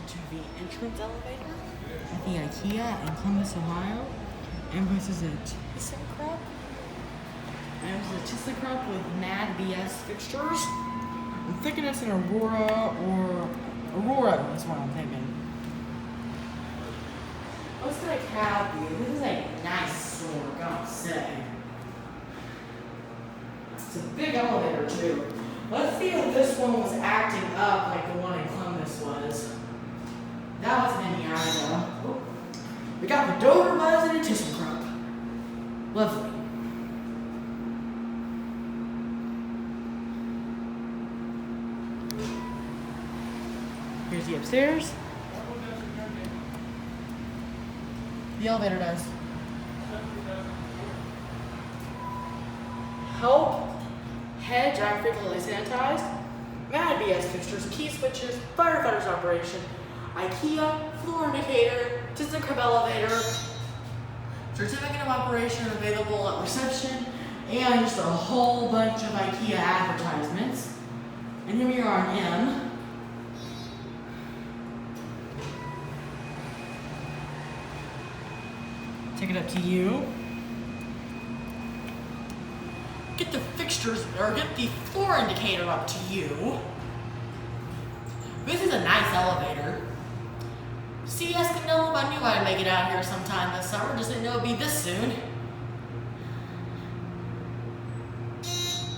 to the entrance elevator at the IKEA in Columbus, Ohio. And this is a ThyssenKrupp. And this is a ThyssenKrupp with Mad BS fixtures. I'm thinking it's an Aurora is what I'm thinking. What's gonna cap you? This is a nice store, I gotta say. It's a big elevator too. Let's see if this one was acting up like the one in Columbus was. That was in Indiana. Oh. We got the Dover Buzz and a ThyssenKrupp. Lovely. Here's the upstairs. The elevator does. Help. Hedge, I'm frequently sanitized. Mad BS fixtures, key switches, firefighters operation, IKEA, floor indicator, ThyssenKrupp elevator, certificate of operation available at reception, and just a whole bunch of IKEA advertisements. And here we are on M. Take it up to you. Get the fixtures, or get the floor indicator up to you. This is a nice elevator. CS Canelo, I knew I'd make it out here sometime this summer, just didn't know it'd be this soon.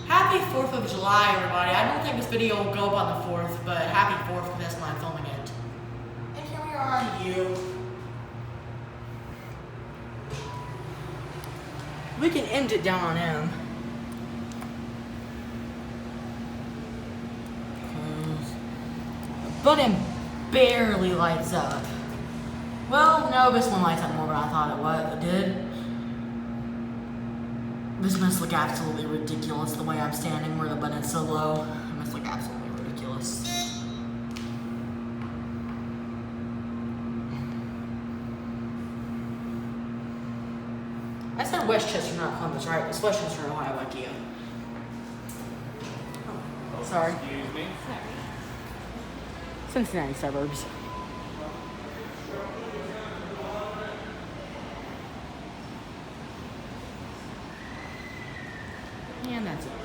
Happy 4th of July, everybody. I don't think this video will go up on the 4th, but happy 4th because that's when I'm filming it. And here we are on you. We can end it down on M. But it barely lights up. Well, no, this one lights up more than I thought it did. This must look absolutely ridiculous the way I'm standing where the button's so low. It must look absolutely ridiculous. I said Westchester, not Columbus, right? It's Westchester, Ohio, IKEA. Oh, sorry. Excuse me. Cincinnati suburbs. And that's it.